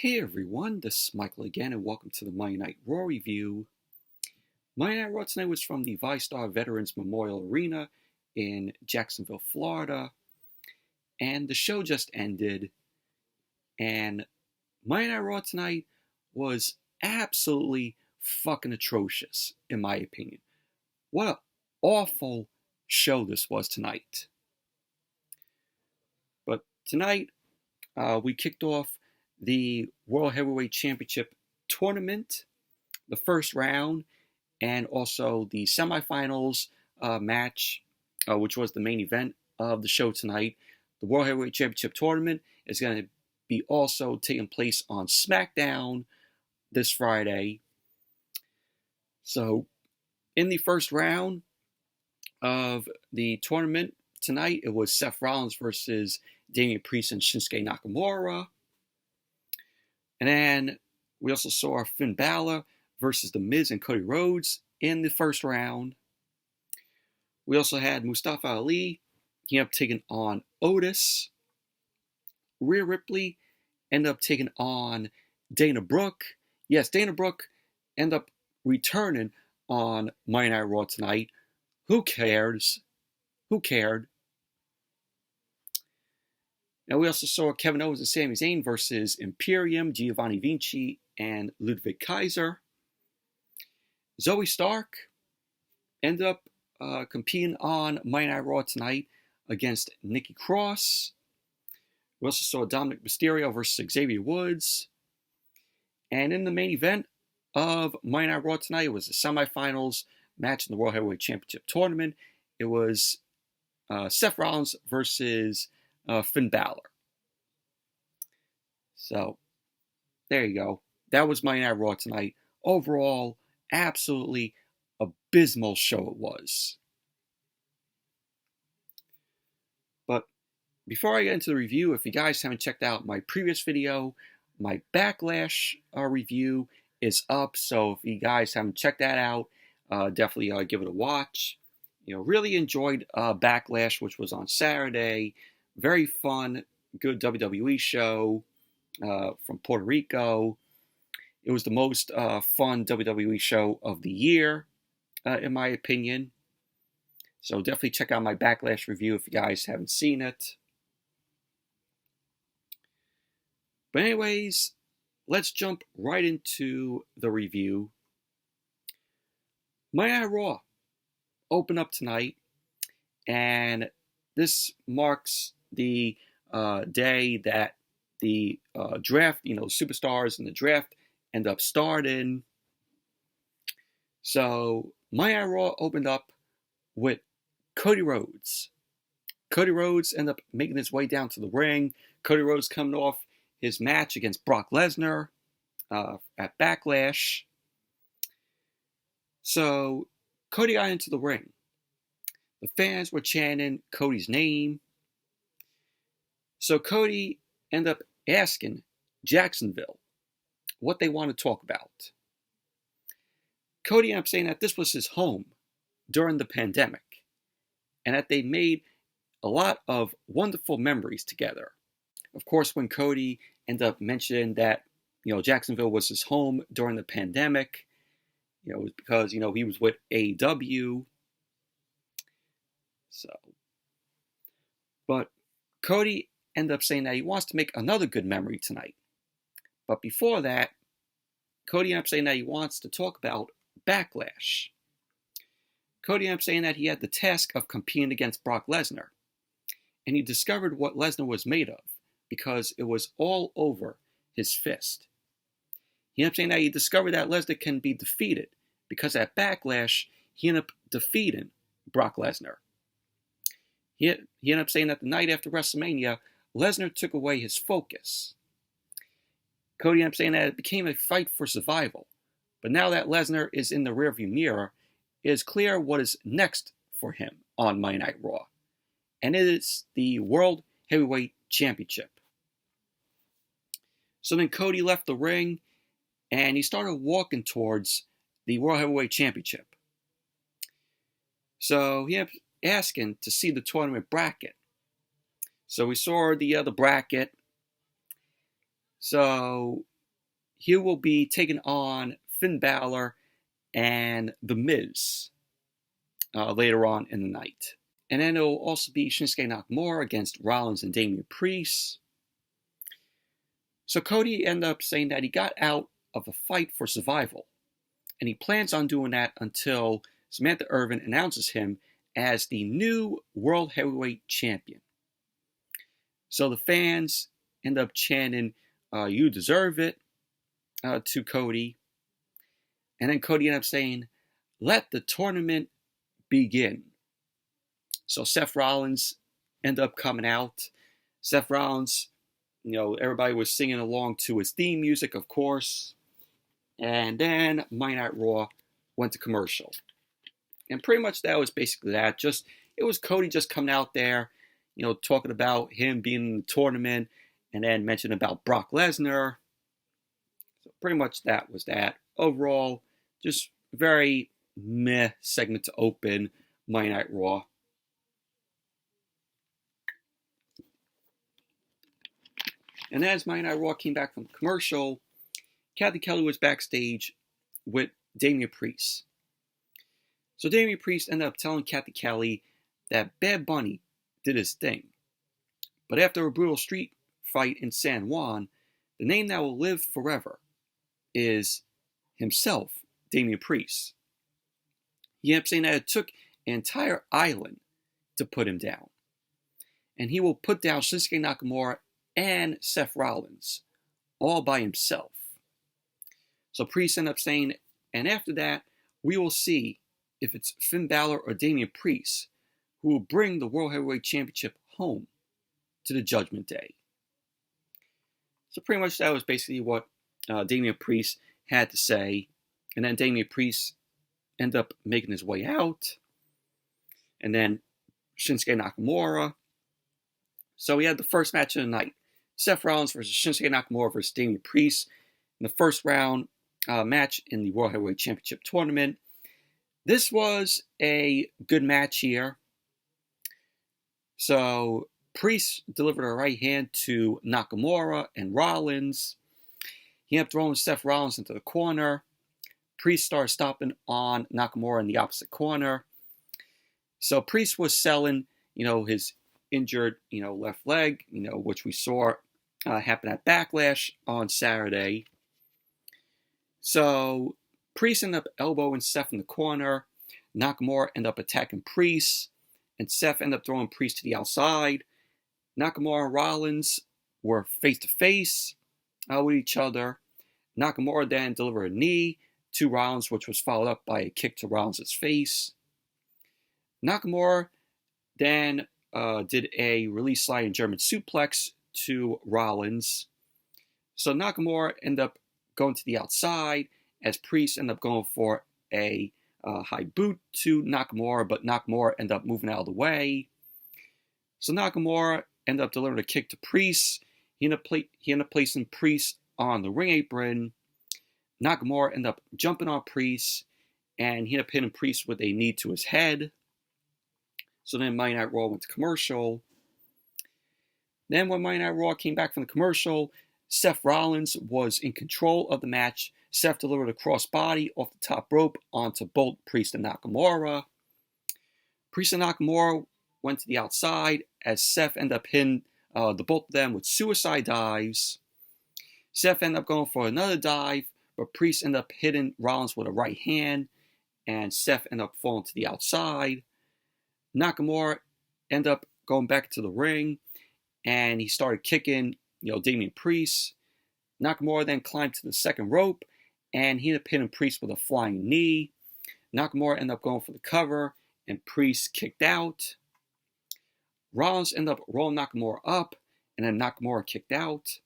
Hey everyone, this is Michael again, and welcome to the Monday Night Raw review. Monday Night Raw tonight was from the Vystar Veterans Memorial Arena in Jacksonville, Florida, and the show just ended. And Monday Night Raw tonight was absolutely fucking atrocious, in my opinion. What an awful show this was tonight. But tonight, we kicked off the World Heavyweight Championship tournament, the first round, and also the semifinals match, which was the main event of the show tonight. The World Heavyweight Championship tournament is going to be also taking place on SmackDown this Friday. So, in the first round of the tournament tonight, it was Seth Rollins versus Damian Priest and Shinsuke Nakamura. And then we also saw Finn Balor versus The Miz and Cody Rhodes in the first round. We also had Mustafa Ali. He ended up taking on Otis. Rhea Ripley ended up taking on Dana Brooke. Yes, Dana Brooke ended up returning on Monday Night Raw tonight. Who cares? Who cared? Now, we also saw Kevin Owens and Sami Zayn versus Imperium, Giovanni Vinci, and Ludwig Kaiser. Zoe Stark ended up competing on Monday Night Raw tonight against Nikki Cross. We also saw Dominik Mysterio versus Xavier Woods. And in the main event of Monday Night Raw tonight, it was the semifinals match in the World Heavyweight Championship tournament. It was Seth Rollins versus Finn Balor. So, there you go. That was Monday Night Raw tonight. Overall, absolutely abysmal show it was. But before I get into the review, if you guys haven't checked out my previous video, my Backlash review is up. So if you guys haven't checked that out, definitely give it a watch. Really enjoyed Backlash, which was on Saturday. Very fun, good WWE show from Puerto Rico. It was the most fun WWE show of the year, in my opinion. So definitely check out my Backlash review if you guys haven't seen it. But anyways, let's jump right into the review. Monday Night Raw opened up tonight, and this marks the day that the draft, superstars in the draft end up starting. So Monday Night Raw opened up with Cody Rhodes. Cody Rhodes ended up making his way down to the ring. Cody Rhodes coming off his match against Brock Lesnar at Backlash. So Cody got into the ring. The fans were chanting Cody's name. So Cody ended up asking Jacksonville what they want to talk about. Cody ended up saying that this was his home during the pandemic and that they made a lot of wonderful memories together. Of course, when Cody ended up mentioning that, Jacksonville was his home during the pandemic, it was because, he was with AEW. So, but Cody ended up saying that he wants to make another good memory tonight. But before that, Cody ended up saying that he wants to talk about Backlash. Cody ended up saying that he had the task of competing against Brock Lesnar. And he discovered what Lesnar was made of because it was all over his fist. He ended up saying that he discovered that Lesnar can be defeated because at Backlash, he ended up defeating Brock Lesnar. He ended up saying that the night after WrestleMania, Lesnar took away his focus. Cody ended up saying that it became a fight for survival. But now that Lesnar is in the rearview mirror, it is clear what is next for him on Monday Night Raw. And it is the World Heavyweight Championship. So then Cody left the ring and he started walking towards the World Heavyweight Championship. So he ended up asking to see the tournament bracket. So we saw the bracket, So he will be taking on Finn Balor and The Miz later on in the night. And then it will also be Shinsuke Nakamura against Rollins and Damian Priest. So Cody ended up saying that he got out of a fight for survival, and he plans on doing that until Samantha Irvin announces him as the new World Heavyweight Champion. So the fans end up chanting, "You deserve it," to Cody. And then Cody ended up saying, "Let the tournament begin." So Seth Rollins ended up coming out. Seth Rollins, everybody was singing along to his theme music, of course. And then Monday Night Raw went to commercial. And pretty much that was basically that. It was Cody just coming out there, talking about him being in the tournament, and then mentioning about Brock Lesnar. So pretty much that was that. Overall, just very meh segment to open Monday Night Raw. And as Monday Night Raw came back from commercial, Kathy Kelly was backstage with Damian Priest. So Damian Priest ended up telling Kathy Kelly that Bad Bunny did his thing. But after a brutal street fight in San Juan, the name that will live forever is himself, Damian Priest. He ended up saying that it took an entire island to put him down. And he will put down Shinsuke Nakamura and Seth Rollins all by himself. So Priest ended up saying, and after that, we will see if it's Finn Balor or Damian Priest who will bring the World Heavyweight Championship home to the Judgment Day. So pretty much that was basically what Damian Priest had to say. And then Damian Priest ended up making his way out. And then Shinsuke Nakamura. So we had the first match of the night. Seth Rollins versus Shinsuke Nakamura versus Damian Priest in the first round match in the World Heavyweight Championship tournament. This was a good match here. So Priest delivered a right hand to Nakamura and Rollins. He ended up throwing Seth Rollins into the corner. Priest started stomping on Nakamura in the opposite corner. So Priest was selling, his injured, left leg, which we saw happen at Backlash on Saturday. So Priest ended up elbowing Seth in the corner. Nakamura ended up attacking Priest, and Seth ended up throwing Priest to the outside. Nakamura and Rollins were face-to-face with each other. Nakamura then delivered a knee to Rollins, which was followed up by a kick to Rollins' face. Nakamura then did a release sliding German suplex to Rollins. So Nakamura ended up going to the outside as Priest ended up going for a high boot to Nakamura, but Nakamura ended up moving out of the way. So Nakamura ended up delivering a kick to Priest. He ended up placing Priest on the ring apron. Nakamura ended up jumping on Priest, and he ended up hitting Priest with a knee to his head. So then Monday Night Raw went to commercial. Then when Monday Night Raw came back from the commercial, Seth Rollins was in control of the match. Seth delivered a crossbody off the top rope onto both Priest and Nakamura. Priest and Nakamura went to the outside as Seth ended up hitting the both of them with suicide dives. Seth ended up going for another dive, but Priest ended up hitting Rollins with a right hand, and Seth ended up falling to the outside. Nakamura ended up going back to the ring, and he started kicking, Damian Priest. Nakamura then climbed to the second rope, and he ended up hitting Priest with a flying knee. Nakamura ended up going for the cover, and Priest kicked out. Rollins ended up rolling Nakamura up, and then Nakamura kicked out.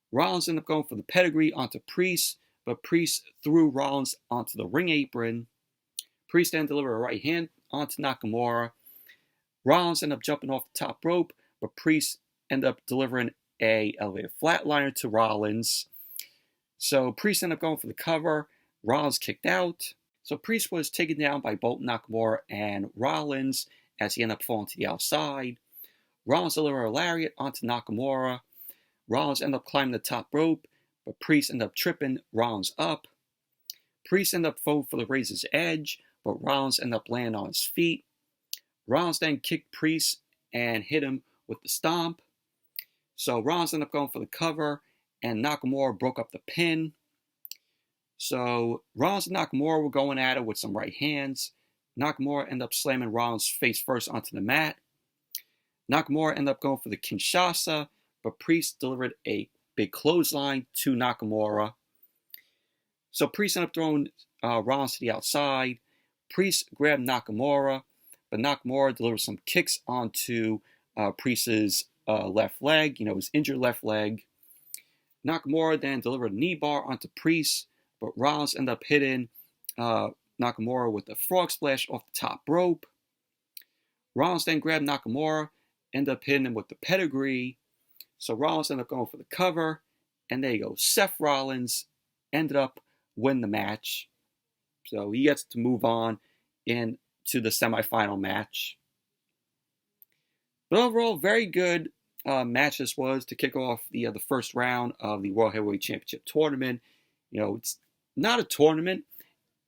Rollins ended up going for the pedigree onto Priest, but Priest threw Rollins onto the ring apron. Priest then delivered a right hand onto Nakamura. Rollins ended up jumping off the top rope, but Priest ended up delivering a elevated flatliner to Rollins. So Priest ended up going for the cover. Rollins kicked out. So Priest was taken down by both Nakamura and Rollins as he ended up falling to the outside. Rollins delivered a lariat onto Nakamura. Rollins ended up climbing the top rope, but Priest ended up tripping Rollins up. Priest ended up falling for the Razor's Edge, but Rollins ended up landing on his feet. Rollins then kicked Priest and hit him with the stomp. So Rollins ended up going for the cover, and Nakamura broke up the pin. So Rollins and Nakamura were going at it with some right hands. Nakamura ended up slamming Rollins face first onto the mat. Nakamura ended up going for the Kinshasa, but Priest delivered a big clothesline to Nakamura. So Priest ended up throwing Rollins to the outside. Priest grabbed Nakamura, but Nakamura delivered some kicks onto Priest's left leg, his injured left leg. Nakamura then delivered a knee bar onto Priest, but Rollins ended up hitting Nakamura with a frog splash off the top rope. Rollins then grabbed Nakamura, ended up hitting him with the pedigree. So Rollins ended up going for the cover, and there you go. Seth Rollins ended up winning the match. So he gets to move on into the semifinal match. But overall, very good match this was to kick off the first round of the World Heavyweight Championship tournament. It's not a tournament.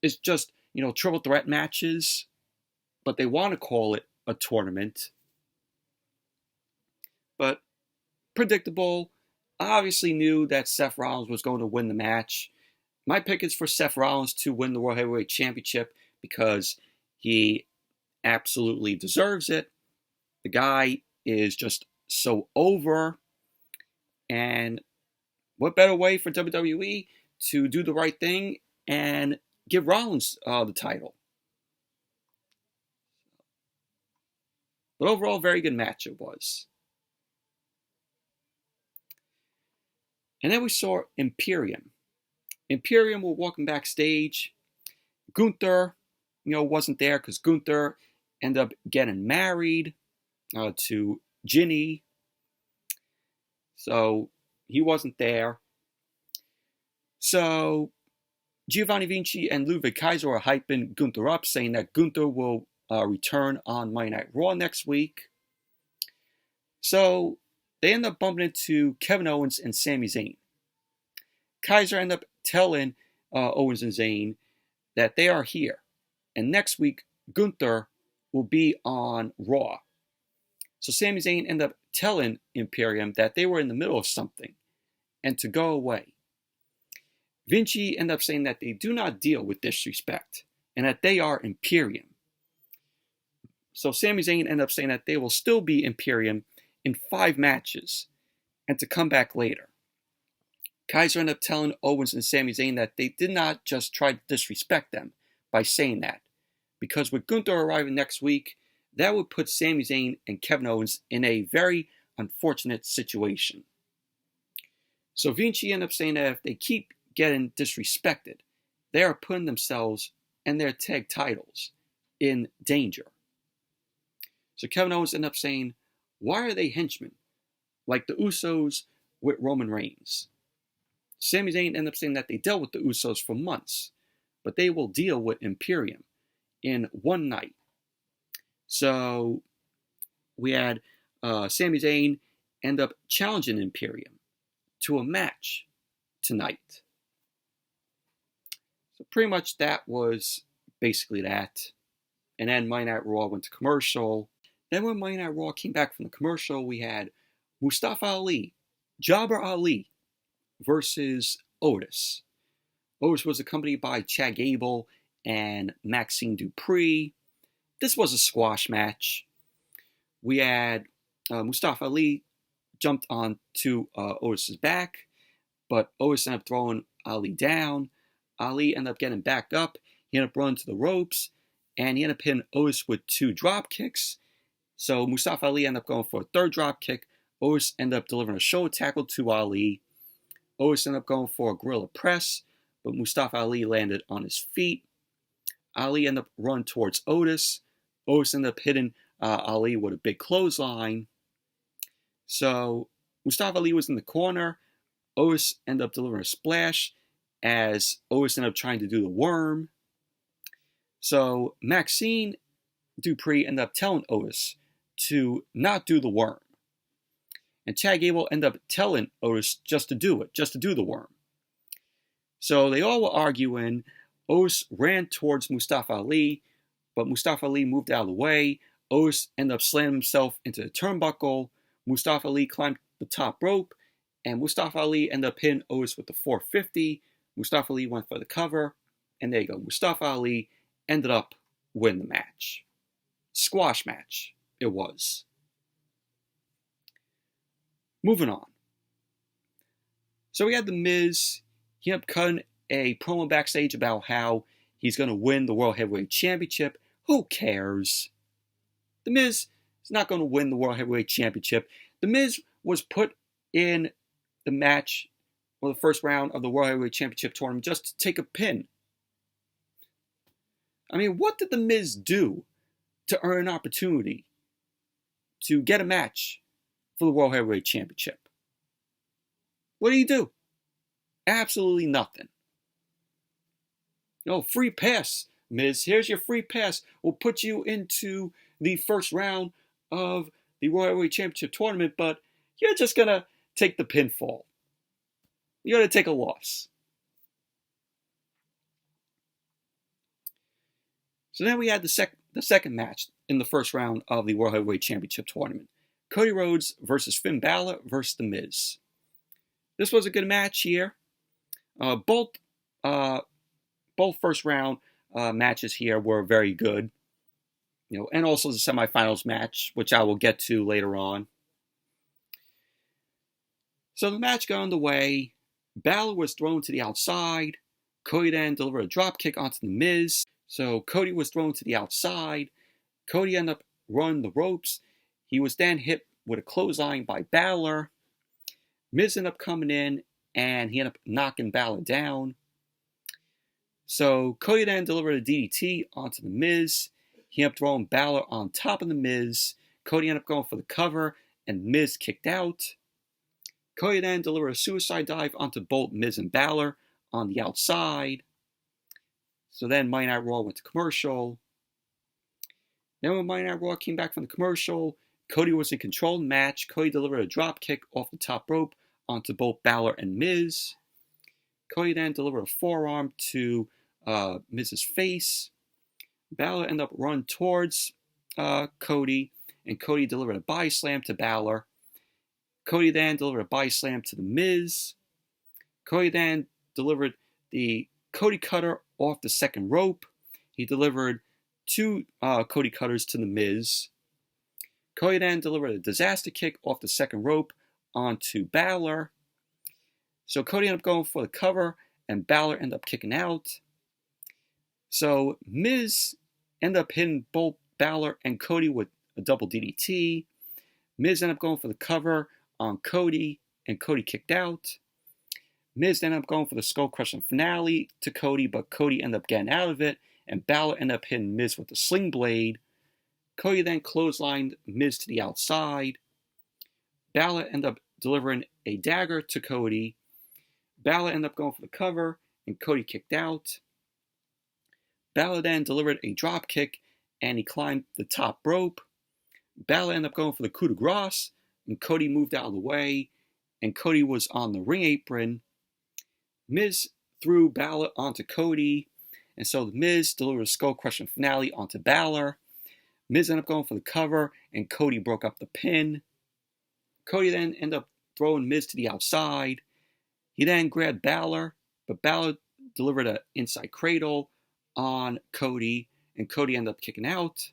It's just, triple threat matches. But they want to call it a tournament. But predictable. I obviously knew that Seth Rollins was going to win the match. My pick is for Seth Rollins to win the World Heavyweight Championship because he absolutely deserves it. The guy is just so over. And what better way for WWE to do the right thing and give Rollins the title? But overall, very good match it was. And then we saw Imperium. Imperium were walking backstage. Gunther, wasn't there because Gunther ended up getting married to Ginny. So he wasn't there. So Giovanni Vinci and Ludwig Kaiser are hyping Gunther up, saying that Gunther will return on Monday Night Raw next week. So they end up bumping into Kevin Owens and Sami Zayn. Kaiser ended up telling Owens and Zayn that they are here. And next week, Gunther will be on Raw. So Sami Zayn ended up telling Imperium that they were in the middle of something and to go away. Vinci ended up saying that they do not deal with disrespect and that they are Imperium. So Sami Zayn ended up saying that they will still be Imperium in 5 matches and to come back later. Kaiser ended up telling Owens and Sami Zayn that they did not just try to disrespect them by saying that, because with Gunther arriving next week, that would put Sami Zayn and Kevin Owens in a very unfortunate situation. So Vinci ended up saying that if they keep getting disrespected, they are putting themselves and their tag titles in danger. So Kevin Owens ended up saying, why are they henchmen? Like the Usos with Roman Reigns. Sami Zayn ended up saying that they dealt with the Usos for months, but they will deal with Imperium in one night. So we had Sami Zayn end up challenging Imperium to a match tonight. So pretty much that was basically that. And then Monday Night Raw went to commercial. Then when Monday Night Raw came back from the commercial, we had Mustafa Ali, Jabbar Ali versus Otis. Otis was accompanied by Chad Gable and Maxine Dupree. This was a squash match. We had Mustafa Ali jumped onto Otis's back, but Otis ended up throwing Ali down. Ali ended up getting back up. He ended up running to the ropes, and he ended up hitting Otis with 2 drop kicks. So Mustafa Ali ended up going for a 3rd drop kick. Otis ended up delivering a shoulder tackle to Ali. Otis ended up going for a gorilla press, but Mustafa Ali landed on his feet. Ali ended up running towards Otis. Otis ended up hitting Ali with a big clothesline. So Mustafa Ali was in the corner. Otis ended up delivering a splash as Otis ended up trying to do the worm. So Maxine Dupree ended up telling Otis to not do the worm. And Chad Gable ended up telling Otis just to do it, just to do the worm. So they all were arguing. Otis ran towards Mustafa Ali, but Mustafa Ali moved out of the way. Otis ended up slamming himself into the turnbuckle. Mustafa Ali climbed the top rope, and Mustafa Ali ended up hitting Otis with the 450. Mustafa Ali went for the cover, and there you go. Mustafa Ali ended up winning the match. Squash match, it was. Moving on. So we had The Miz. He ended up cutting a promo backstage about how he's going to win the World Heavyweight Championship. Who cares? The Miz is not going to win the World Heavyweight Championship. The Miz was put in the match for the first round of the World Heavyweight Championship tournament just to take a pin. I mean, what did The Miz do to earn an opportunity to get a match for the World Heavyweight Championship? What did he do? Absolutely nothing. No, free pass, Miz. Here's your free pass. We'll put you into the first round of the World Heavyweight Championship tournament, but you're just going to take the pinfall. You're going to take a loss. So then we had the second match in the first round of the World Heavyweight Championship tournament. Cody Rhodes versus Finn Balor versus The Miz. This was a good match here. Both first round matches here were very good. And also the semifinals match, which I will get to later on. So the match got underway. Balor was thrown to the outside. Cody then delivered a dropkick onto The Miz. So Cody was thrown to the outside. Cody ended up running the ropes. He was then hit with a clothesline by Balor. Miz ended up coming in, and he ended up knocking Balor down. So Cody then delivered a DDT onto The Miz. He ended up throwing Balor on top of The Miz. Cody ended up going for the cover, and Miz kicked out. Cody then delivered a suicide dive onto both Miz and Balor on the outside. So then Monday Night Raw went to commercial. Then when Monday Night Raw came back from the commercial, Cody was in control of the match. Cody delivered a drop kick off the top rope onto both Balor and Miz. Cody then delivered a forearm to Miz's face. Balor ended up running towards Cody, and Cody delivered a body slam to Balor. Cody then delivered a body slam to The Miz. Cody then delivered the Cody cutter off the second rope. He delivered two Cody cutters to The Miz. Cody then delivered a disaster kick off the second rope onto Balor. So Cody ended up going for the cover, and Balor ended up kicking out. So Miz ended up hitting both Balor and Cody with a double DDT. Miz ended up going for the cover on Cody, and Cody kicked out. Miz ended up going for the skull-crushing finale to Cody, but Cody ended up getting out of it, and Balor ended up hitting Miz with the sling blade. Cody then clotheslined Miz to the outside. Balor ended up delivering a dagger to Cody. Balor ended up going for the cover, and Cody kicked out. Balor then delivered a drop kick, and he climbed the top rope. Balor ended up going for the coup de grace, and Cody moved out of the way, and Cody was on the ring apron. Miz threw Balor onto Cody, and so the Miz delivered a skull-crushing finale onto Balor. Miz ended up going for the cover, and Cody broke up the pin. Cody then ended up throwing Miz to the outside. He then grabbed Balor, but Balor delivered an inside cradle on Cody, and Cody ended up kicking out.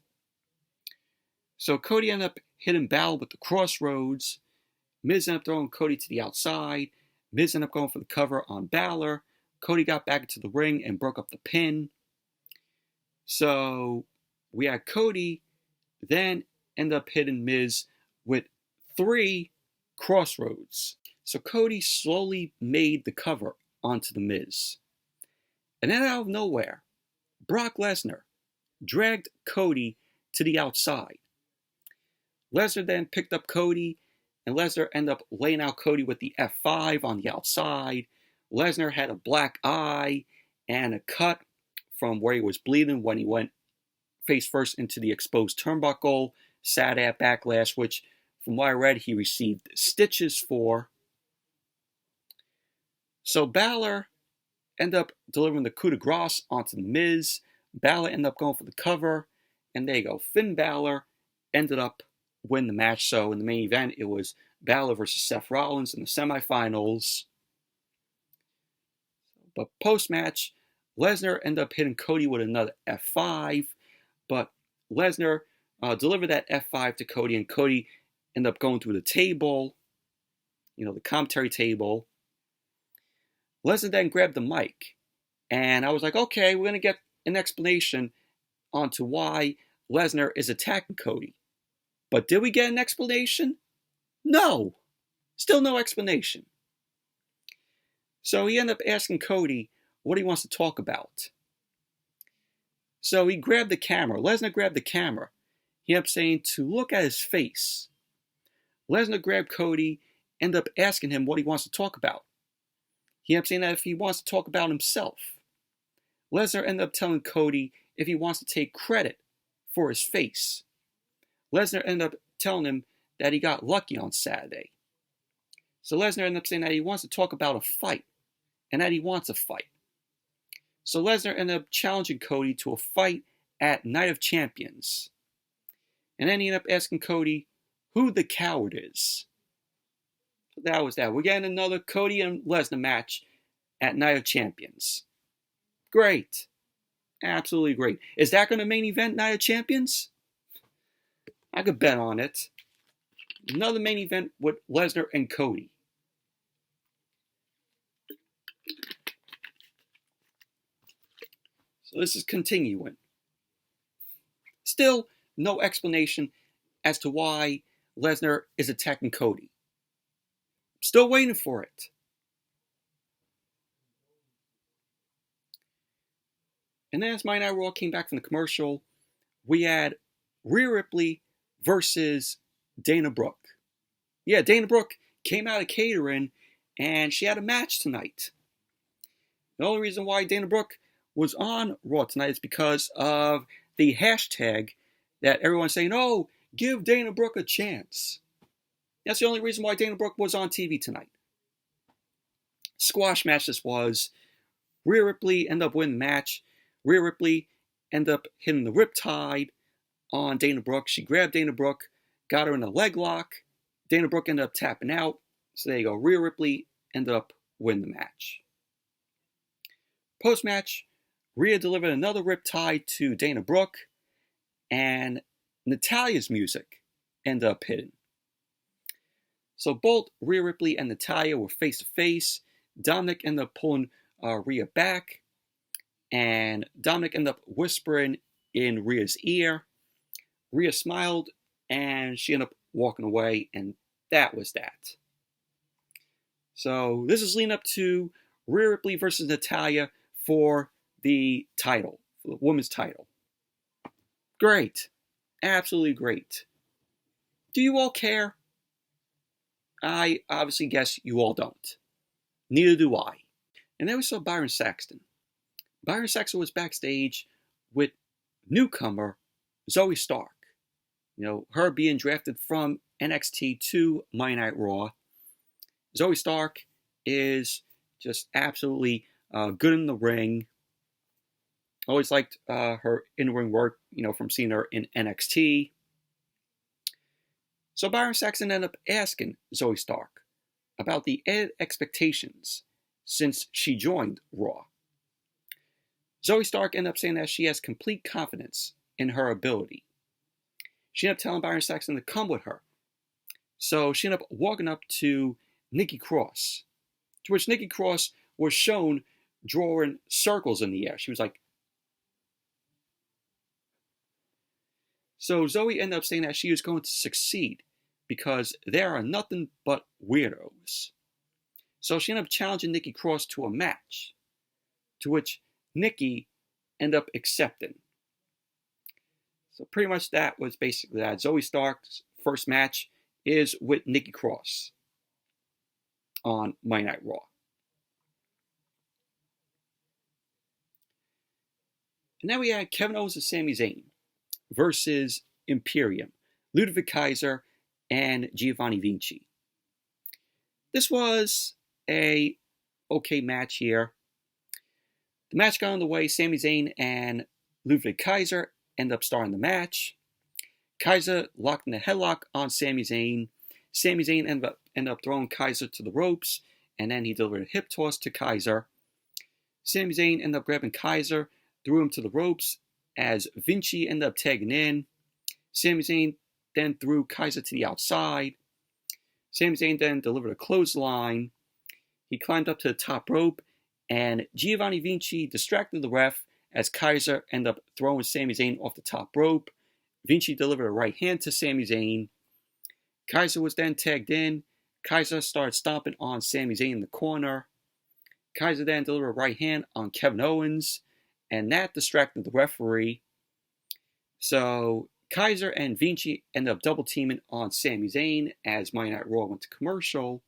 So Cody ended up hitting Balor with the crossroads. Miz ended up throwing Cody to the outside. Miz ended up going for the cover on Balor. Cody got back into the ring and broke up the pin. So we had Cody then end up hitting Miz with 3 crossroads. So Cody slowly made the cover onto the Miz. And then out of nowhere, Brock Lesnar dragged Cody to the outside. Lesnar then picked up Cody, and Lesnar ended up laying out Cody with the F5 on the outside. Lesnar had a black eye and a cut from where he was bleeding when he went face first into the exposed turnbuckle. Sat at Backlash, which From what I read, he received stitches for. So Balor ended up delivering the coup de grace onto The Miz. Balor ended up going for the cover. And there you go. Finn Balor ended up winning the match. So in the main event, it was Balor versus Seth Rollins in the semifinals. But post-match, Lesnar ended up hitting Cody with another F5. But Lesnar delivered that F5 to Cody, and Cody ended up going through the table, the commentary table. Lesnar then grabbed the mic, and I was like, okay, we're going to get an explanation onto why Lesnar is attacking Cody. But did we get an explanation? No. Still no explanation. So he ended up asking Cody what he wants to talk about. So he grabbed the camera. Lesnar grabbed the camera. He ended up saying to look at his face. Lesnar grabbed Cody, ended up asking him what he wants to talk about. He ended up saying that if he wants to talk about himself. Lesnar ended up telling Cody if he wants to take credit for his face. Lesnar ended up telling him that he got lucky on Saturday. So Lesnar ended up saying that he wants to talk about a fight, and that he wants a fight. So Lesnar ended up challenging Cody to a fight at Night of Champions. And then he ended up asking Cody who the coward is. So that was that. We're getting another Cody and Lesnar match at Night of Champions. Great. Absolutely great. Is that going to main event Night of Champions? I could bet on it. Another main event with Lesnar and Cody. So this is continuing. Still no explanation as to why Lesnar is attacking Cody. Still waiting for it. And then as Monday Night Raw came back from the commercial, we had Rhea Ripley versus Dana Brooke. Yeah, Dana Brooke came out of catering and she had a match tonight. The only reason why Dana Brooke was on Raw tonight is because of the hashtag that everyone's saying, oh, give Dana Brooke a chance. That's the only reason why Dana Brooke was on TV tonight. Squash match this was. Rhea Ripley ended up winning the match. Rhea Ripley ended up hitting the riptide on Dana Brooke. She grabbed Dana Brooke, got her in a leg lock. Dana Brooke ended up tapping out. So there you go. Rhea Ripley ended up winning the match. Post-match, Rhea delivered another riptide to Dana Brooke, and Natalya's music ended up hitting. So both Rhea Ripley and Natalya were face-to-face. Dominik ended up pulling Rhea back, and Dominik ended up whispering in Rhea's ear. Rhea smiled, and she ended up walking away, and that was that. So this is leading up to Rhea Ripley versus Natalya for the title, for the women's title. Great. Absolutely great. Do you all care? I obviously guess you all don't. Neither do I. And then we saw Byron Saxton. Byron Saxton was backstage with newcomer Zoe Stark. Her being drafted from NXT to Monday Night Raw. Zoe Stark is just absolutely good in the ring. Always liked her in-ring work, from seeing her in NXT. So Byron Saxton ended up asking Zoe Stark about the added expectations since she joined Raw. Zoe Stark ended up saying that she has complete confidence in her ability. She ended up telling Byron Saxton to come with her. So she ended up walking up to Nikki Cross, to which Nikki Cross was shown drawing circles in the air. She was like... So Zoe ended up saying that she was going to succeed because there are nothing but weirdos. So she ended up challenging Nikki Cross to a match, to which Nikki ended up accepting. So pretty much that was basically that. Zoe Stark's first match is with Nikki Cross on Monday Night Raw. And then we had Kevin Owens and Sami Zayn versus Imperium, Ludwig Kaiser, and Giovanni Vinci. This was a okay match here. The match got underway. Sami Zayn and Ludwig Kaiser end up starting the match. Kaiser locked in a headlock on Sami Zayn. Sami Zayn ended up throwing Kaiser to the ropes, and then he delivered a hip toss to Kaiser. Sami Zayn ended up grabbing Kaiser, threw him to the ropes as Vinci ended up tagging in. Sami Zayn then threw Kaiser to the outside. Sami Zayn then delivered a clothesline. He climbed up to the top rope, and Giovanni Vinci distracted the ref as Kaiser ended up throwing Sami Zayn off the top rope. Vinci delivered a right hand to Sami Zayn. Kaiser was then tagged in. Kaiser started stomping on Sami Zayn in the corner. Kaiser then delivered a right hand on Kevin Owens, and that distracted the referee. So Kaiser and Vinci ended up double teaming on Sami Zayn as Monday Night Raw went to commercial.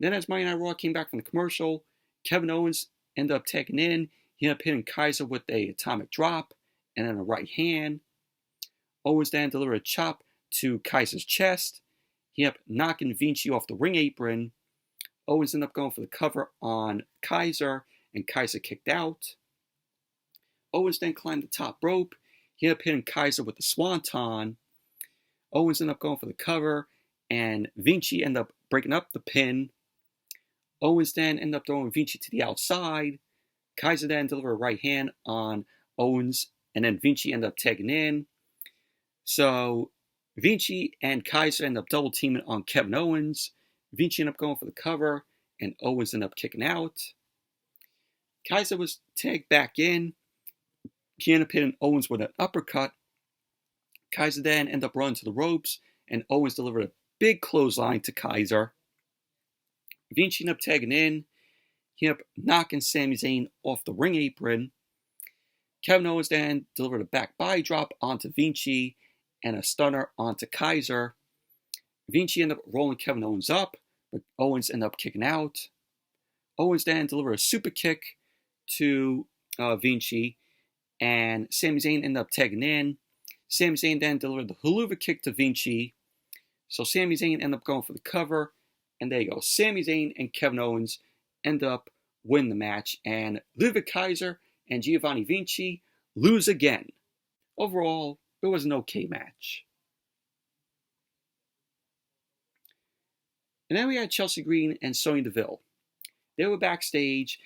Then as Monday Night Raw came back from the commercial, Kevin Owens ended up tagging in. He ended up hitting Kaiser with a atomic drop and then a right hand. Owens then delivered a chop to Kaiser's chest. He ended up knocking Vinci off the ring apron. Owens ended up going for the cover on Kaiser, and Kaiser kicked out. Owens then climbed the top rope. He ended up hitting Kaiser with the swanton. Owens ended up going for the cover, and Vinci ended up breaking up the pin. Owens then ended up throwing Vinci to the outside. Kaiser then delivered a right hand on Owens, and then Vinci ended up tagging in. So Vinci and Kaiser ended up double teaming on Kevin Owens. Vinci ended up going for the cover, and Owens ended up kicking out. Kaiser was tagged back in. He ended up hitting Owens with an uppercut. Kaiser then ended up running to the ropes, and Owens delivered a big clothesline to Kaiser. Vinci ended up tagging in. He ended up knocking Sami Zayn off the ring apron. Kevin Owens then delivered a back body drop onto Vinci and a stunner onto Kaiser. Vinci ended up rolling Kevin Owens up, but Owens ended up kicking out. Owens then delivered a super kick to Vinci, and Sami Zayn ended up tagging in. Sami Zayn then delivered the haluva kick to Vinci. So Sami Zayn ended up going for the cover, and there you go. Sami Zayn and Kevin Owens end up winning the match, and Ludwig Kaiser and Giovanni Vinci lose again. Overall, it was an okay match. And then we had Chelsea Green and Sonya Deville. They were backstage,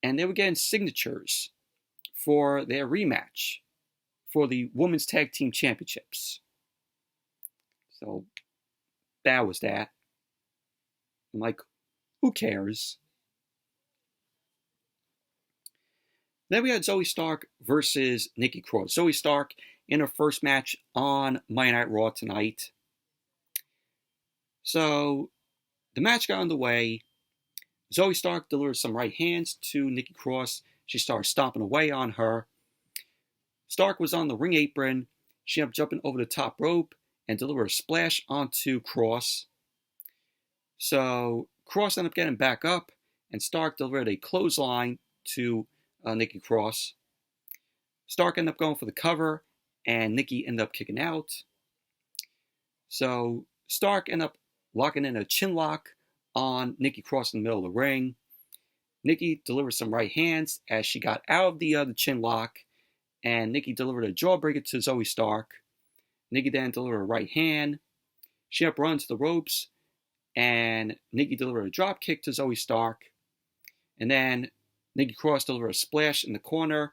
and they were getting signatures for their rematch for the Women's Tag Team Championships. So, that was that. I'm like, who cares? Then we had Zoe Stark versus Nikki Cross. Zoe Stark in her first match on Monday Night Raw tonight. So, the match got underway. Zoe Stark delivered some right hands to Nikki Cross. She started stomping away on her. Stark was on the ring apron. She ended up jumping over the top rope and delivered a splash onto Cross. So Cross ended up getting back up, and Stark delivered a clothesline to Nikki Cross. Stark ended up going for the cover, and Nikki ended up kicking out. So Stark ended up locking in a chin lock on Nikki Cross in the middle of the ring. Nikki delivered some right hands as she got out of the chin lock, and Nikki delivered a jawbreaker to Zoe Stark. Nikki then delivered a right hand. She ended up running to the ropes, and Nikki delivered a drop kick to Zoe Stark. And then Nikki Cross delivered a splash in the corner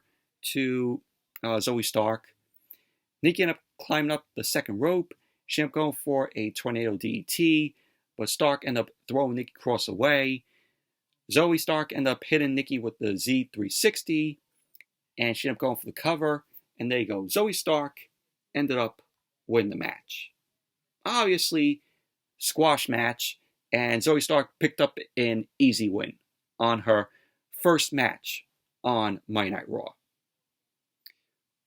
to Zoe Stark. Nikki ended up climbing up the second rope. She ended up going for a tornado DDT, but Stark ended up throwing Nikki Cross away. Zoe Stark ended up hitting Nikki with the Z360, and she ended up going for the cover. And there you go. Zoe Stark ended up winning the match. Obviously, squash match, and Zoe Stark picked up an easy win on her first match on Monday Night Raw.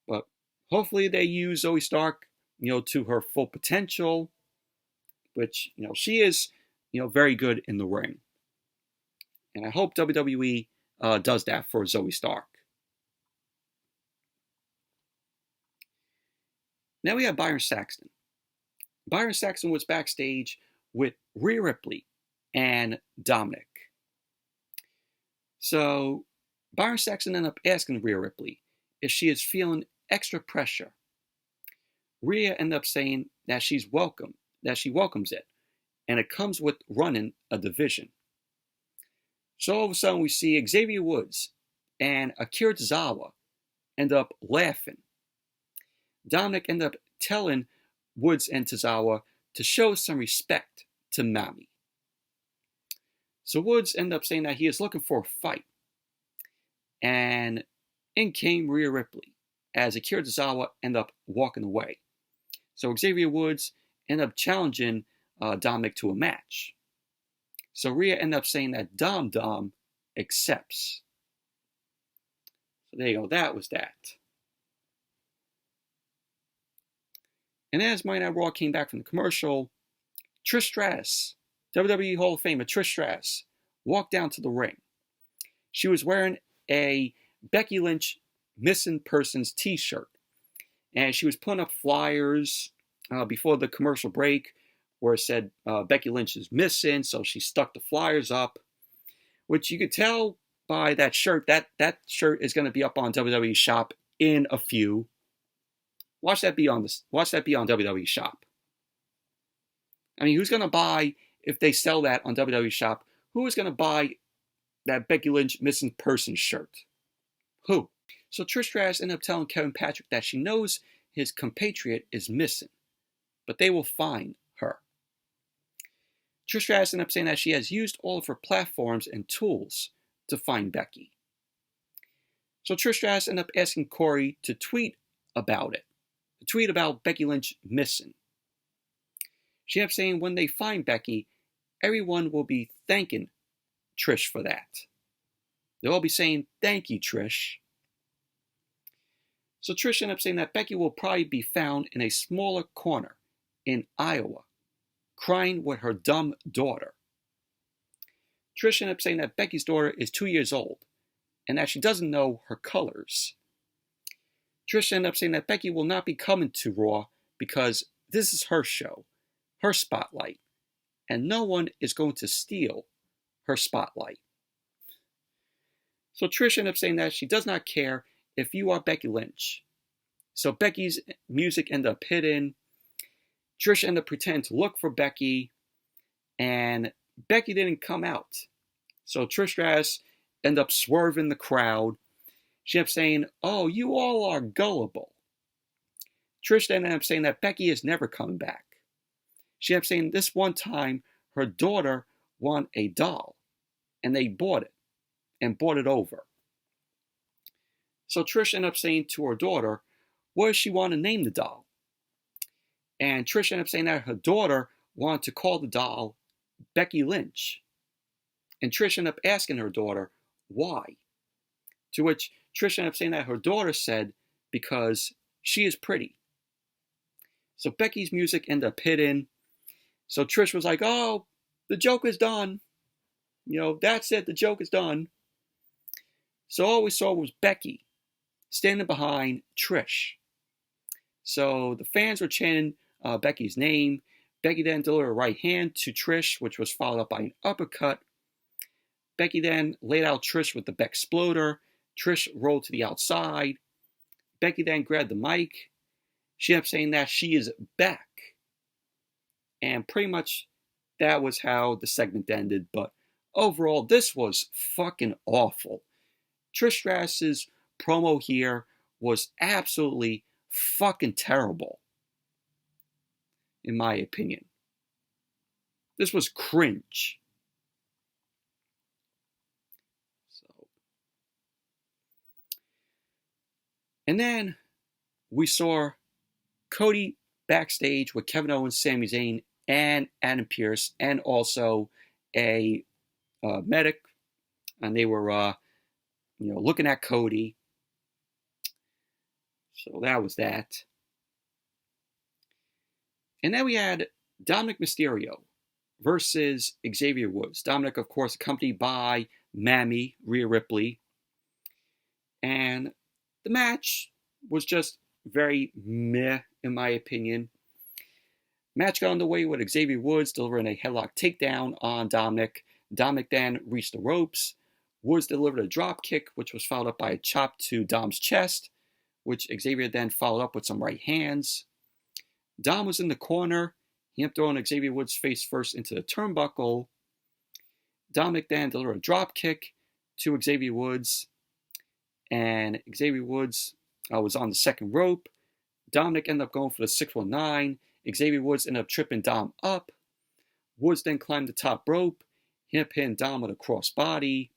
But hopefully they use Zoe Stark, to her full potential, which, she is, very good in the ring. And I hope WWE does that for Zoe Stark. Now we have Byron Saxton. Byron Saxton was backstage with Rhea Ripley and Dominik. So Byron Saxton ended up asking Rhea Ripley if she is feeling extra pressure. Rhea ended up saying that she welcomes it, and it comes with running a division. So all of a sudden we see Xavier Woods and Akira Tozawa end up laughing. Dominik ended up telling Woods and Tozawa to show some respect to Mami. So Woods ended up saying that he is looking for a fight. And in came Rhea Ripley as Akira Tozawa ended up walking away. So Xavier Woods ended up challenging Dominik to a match. So Rhea ended up saying that Dom accepts. So there you go, that was that. And as Monday Night Raw came back from the commercial, Trish Stratus, WWE Hall of Famer Trish Stratus, walked down to the ring. She was wearing a Becky Lynch Missing Persons t-shirt. And she was putting up flyers before the commercial break where it said Becky Lynch is missing, so she stuck the flyers up, which you could tell by that shirt. That shirt is going to be up on WWE Shop in a few. Watch that be on WWE Shop. I mean, who's going to buy, if they sell that on WWE Shop, who is going to buy that Becky Lynch Missing Person shirt? Who? So Trish Stratus ended up telling Kevin Patrick that she knows his compatriot is missing, but they will find her. Trish Stratus ended up saying that she has used all of her platforms and tools to find Becky. So Trish Stratus ended up asking Corey to tweet about it. A tweet about Becky Lynch missing. She ended up saying when they find Becky, everyone will be thanking Trish for that. They'll all be saying, "Thank you, Trish." So Trish ended up saying that Becky will probably be found in a smaller corner in Iowa, crying with her dumb daughter. Trish ended up saying that Becky's daughter is 2 years old and that she doesn't know her colors. Trish ended up saying that Becky will not be coming to Raw because this is her show, her spotlight, and no one is going to steal her spotlight. So Trish ended up saying that she does not care if you are Becky Lynch. So Becky's music ended up hitting. Trish ended up pretending to look for Becky, and Becky didn't come out. So Trish Stratus ended up swerving the crowd. She ended up saying, "Oh, you all are gullible." Trish then ended up saying that Becky is never coming back. She ended up saying this one time her daughter wanted a doll, and they bought it, and bought it over. So Trish ended up saying to her daughter, what does she want to name the doll? And Trish ended up saying that her daughter wanted to call the doll Becky Lynch. And Trish ended up asking her daughter, why? To which Trish ended up saying that her daughter said, because she is pretty. So Becky's music ended up hitting. So Trish was like, oh, the joke is done. That's it, the joke is done. So all we saw was Becky standing behind Trish. So the fans were chanting Becky's name. Becky then delivered a right hand to Trish, which was followed up by an uppercut. Becky then laid out Trish with the Beck Exploder. Trish rolled to the outside. Becky then grabbed the mic. She ended up saying that she is back. And pretty much that was how the segment ended. But overall, this was fucking awful. Trish Stratus's promo here was absolutely fucking terrible, in my opinion. This was cringe. And then we saw Cody backstage with Kevin Owens, Sami Zayn, and Adam Pearce, and also a medic, and they were looking at Cody. So that was that. And then we had Dominik Mysterio versus Xavier Woods. Dominik, of course, accompanied by Mami, Rhea Ripley. And the match was just very meh, in my opinion. Match got underway with Xavier Woods delivering a headlock takedown on Dominik. Dominik then reached the ropes. Woods delivered a drop kick, which was followed up by a chop to Dom's chest, which Xavier then followed up with some right hands. Dom was in the corner. He ended up throwing Xavier Woods face first into the turnbuckle. Dominik then delivered a drop kick to Xavier Woods, and Xavier Woods was on the second rope. Dominik ended up going for the 619. Xavier Woods ended up tripping Dom up. Woods then climbed the top rope. He ended up hitting Dom with a crossbody.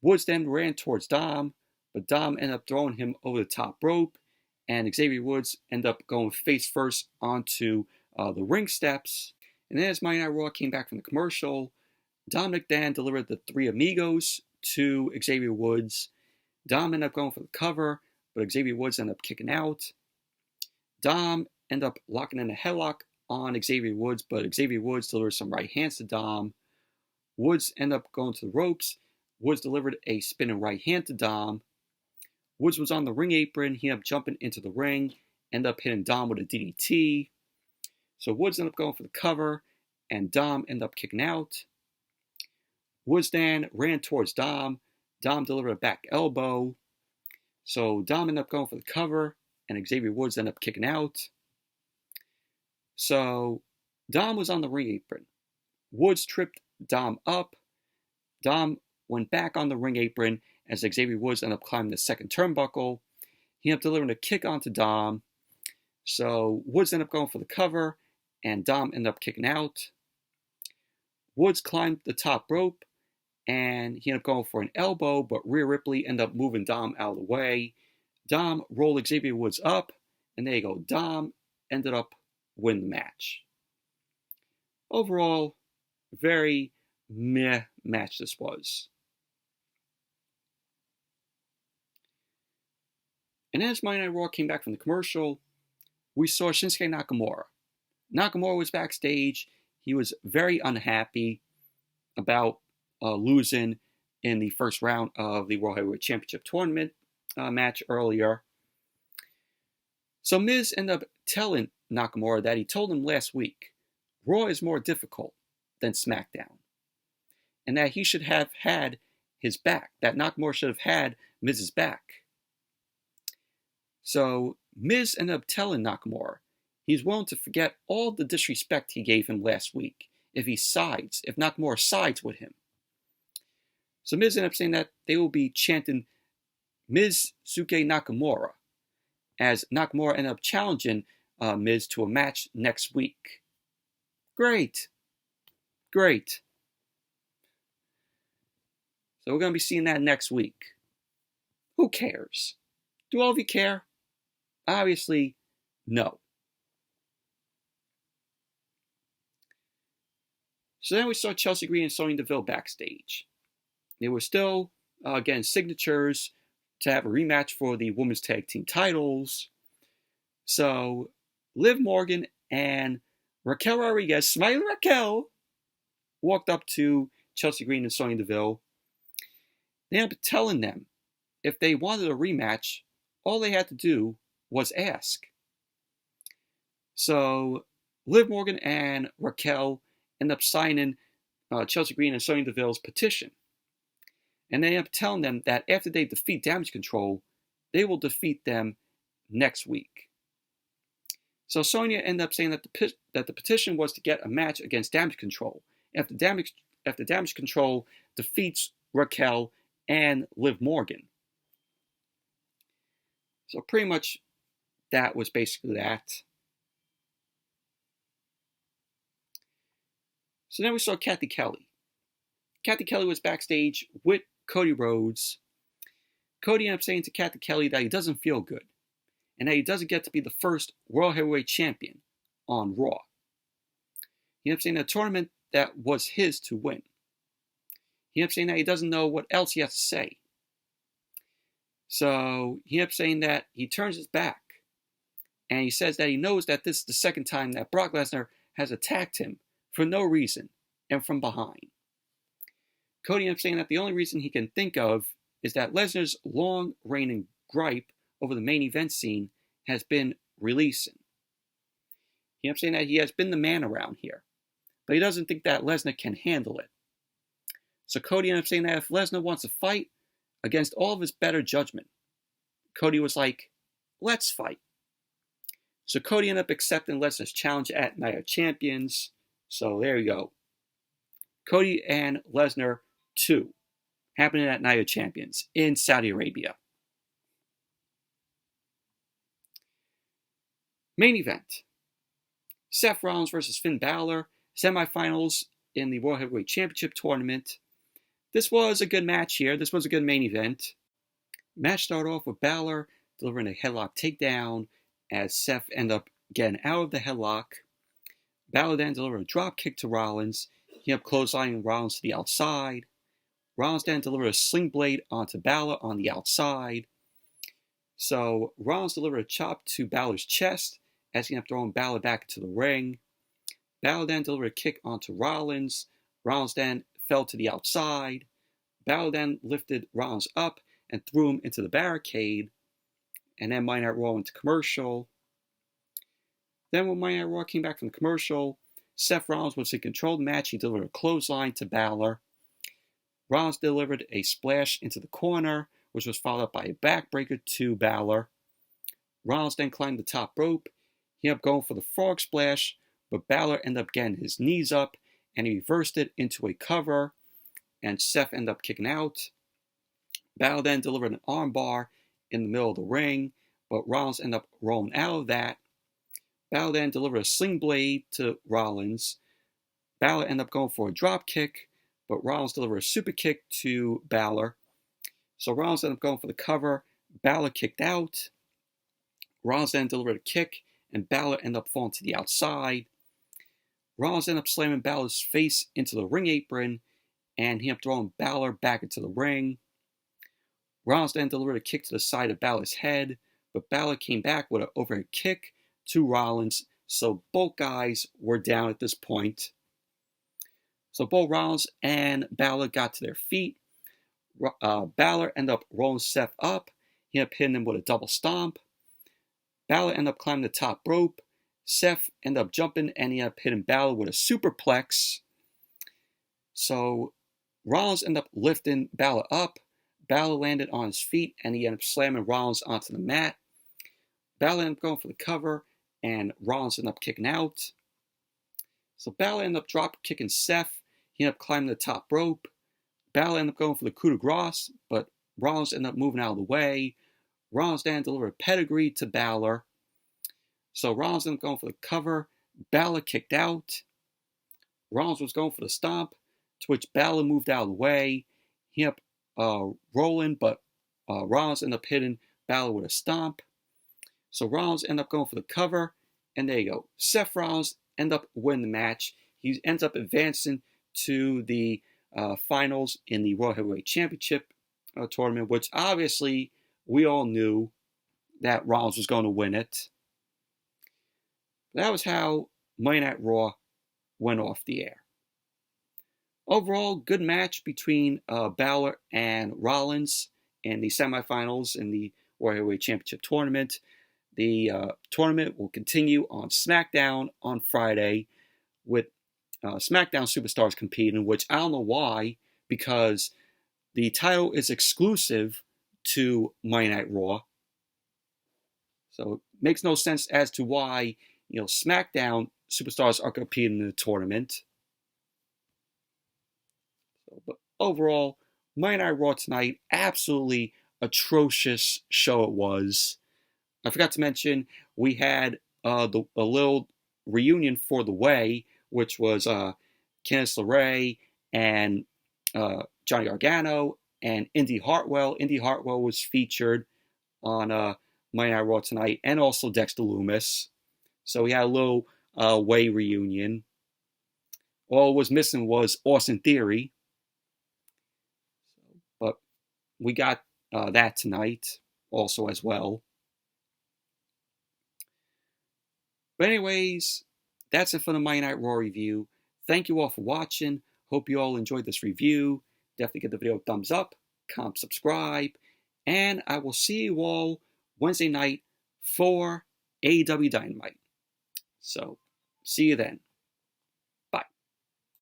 Woods then ran towards Dom, but Dom ended up throwing him over the top rope, and Xavier Woods ended up going face first onto the ring steps. And then as Monday Night Raw came back from the commercial, Dominik then delivered the Three Amigos to Xavier Woods. Dom ended up going for the cover, but Xavier Woods ended up kicking out. Dom ended up locking in a headlock on Xavier Woods, but Xavier Woods delivered some right hands to Dom. Woods ended up going to the ropes. Woods delivered a spinning right hand to Dom. Woods was on the ring apron. He ended up jumping into the ring, ended up hitting Dom with a DDT. So Woods ended up going for the cover, and Dom ended up kicking out. Woods then ran towards Dom. Dom delivered a back elbow. So Dom ended up going for the cover, and Xavier Woods ended up kicking out. So Dom was on the ring apron. Woods tripped Dom up. Dom went back on the ring apron as Xavier Woods ended up climbing the second turnbuckle. He ended up delivering a kick onto Dom. So Woods ended up going for the cover, and Dom ended up kicking out. Woods climbed the top rope, and he ended up going for an elbow, but Rhea Ripley ended up moving Dom out of the way. Dom rolled Xavier Woods up, and there you go. Dom ended up winning the match. Overall, very meh match this was. And as Monday Night Raw came back from the commercial, we saw Shinsuke Nakamura. Nakamura was backstage. He was very unhappy about losing in the first round of the World Heavyweight Championship tournament match earlier. So Miz ended up telling Nakamura that he told him last week, Raw is more difficult than SmackDown, and that he should have had his back, that Nakamura should have had Miz's back. So Miz ended up telling Nakamura he's willing to forget all the disrespect he gave him last week if Nakamura sides with him. So Miz ended up saying that they will be chanting Miz-suke Nakamura, as Nakamura ended up challenging Miz to a match next week. Great. So we're going to be seeing that next week. Who cares? Do all of you care? Obviously, no. So then we saw Chelsea Green and Sonya Deville backstage. They were still getting signatures to have a rematch for the women's tag team titles. So Liv Morgan and Raquel Rodriguez, Smiley Raquel, walked up to Chelsea Green and Sonya Deville. They ended up telling them if they wanted a rematch, all they had to do was ask. So Liv Morgan and Raquel ended up signing Chelsea Green and Sonya Deville's petition. And they ended up telling them that after they defeat Damage Control, they will defeat them next week. So Sonya ended up saying that the petition was to get a match against Damage Control. After Damage Control defeats Raquel and Liv Morgan. So pretty much that was basically that. So then we saw Kathy Kelly. Kathy Kelly was backstage with Cody Rhodes. Cody ended up saying to Kathy Kelly that he doesn't feel good and that he doesn't get to be the first World Heavyweight Champion on Raw. He ended up saying the tournament that was his to win. He ended up saying that he doesn't know what else he has to say. So he ended up saying that he turns his back and he says that he knows that this is the second time that Brock Lesnar has attacked him for no reason and from behind. Cody ended up saying that the only reason he can think of is that Lesnar's long-reigning gripe over the main event scene has been releasing. He kept saying that he has been the man around here, but he doesn't think that Lesnar can handle it. So Cody ended up saying that if Lesnar wants to fight against all of his better judgment, Cody was like, let's fight. So Cody ended up accepting Lesnar's challenge at Night of Champions. So there you go. Cody and Lesnar 2 happening at Night of Champions in Saudi Arabia. Main event. Seth Rollins versus Finn Balor, semifinals in the World Heavyweight Championship tournament. This was a good match here. This was a good main event. Match started off with Balor delivering a headlock takedown as Seth ended up getting out of the headlock. Balor then delivered a drop kick to Rollins. He ended up clotheslining Rollins to the outside. Rollins then delivered a sling blade onto Balor on the outside. So Rollins delivered a chop to Balor's chest as he ended up throwing Balor back into the ring. Balor then delivered a kick onto Rollins. Rollins then fell to the outside. Balor then lifted Rollins up and threw him into the barricade. And then Monday Night Raw went to commercial. Then when Monday Night Raw came back from the commercial, Seth Rollins was in control of the match. He delivered a clothesline to Balor. Rollins delivered a splash into the corner, which was followed up by a backbreaker to Balor. Rollins then climbed the top rope. He ended up going for the frog splash, but Balor ended up getting his knees up, and he reversed it into a cover, and Seth ended up kicking out. Balor then delivered an armbar in the middle of the ring, but Rollins ended up rolling out of that. Balor then delivered a sling blade to Rollins. Balor ended up going for a drop kick, but Rollins delivered a super kick to Balor. So Rollins ended up going for the cover. Balor kicked out. Rollins then delivered a kick, and Balor ended up falling to the outside. Rollins ended up slamming Balor's face into the ring apron, and he ended up throwing Balor back into the ring. Rollins then delivered a kick to the side of Balor's head, but Balor came back with an overhead kick to Rollins, so both guys were down at this point. So both Rollins and Balor got to their feet. Balor ended up rolling Seth up. He ended up hitting him with a double stomp. Balor ended up climbing the top rope. Seth ended up jumping, and he ended up hitting Balor with a superplex. So Rollins ended up lifting Balor up. Balor landed on his feet, and he ended up slamming Rollins onto the mat. Balor ended up going for the cover, and Rollins ended up kicking out. So Balor ended up drop kicking Seth. He ended up climbing the top rope. Balor ended up going for the coup de grace, but Rollins ended up moving out of the way. Rollins then delivered a pedigree to Balor. So Rollins ended up going for the cover. Balor kicked out. Rollins was going for the stomp, to which Balor moved out of the way. He ended up rolling, but Rollins ended up hitting Balor with a stomp. So Rollins ended up going for the cover, and there you go. Seth Rollins ended up winning the match. He ends up advancing to the finals in the World Heavyweight Championship tournament, which obviously we all knew that Rollins was going to win it. That was how Monday Night Raw went off the air. Overall, good match between Balor and Rollins in the semifinals in the World Heavyweight Championship tournament. The tournament will continue on SmackDown on Friday with SmackDown superstars competing, which I don't know why, because the title is exclusive to Monday Night Raw. So it makes no sense as to why, SmackDown superstars are competing in the tournament. But overall, Monday Night Raw tonight, absolutely atrocious show it was. I forgot to mention, we had a little reunion for The Way, which was Candice LeRae and Johnny Gargano and Indy Hartwell. Indy Hartwell was featured on Monday Night Raw tonight, and also Dexter Lumis. So we had a little Way reunion. All was missing was Austin Theory. But we got that tonight also as well. But anyways, that's it for the Monday Night Raw review. Thank you all for watching. Hope you all enjoyed this review. Definitely give the video a thumbs up, comment, subscribe, and I will see you all Wednesday night for AEW Dynamite. So, See you then.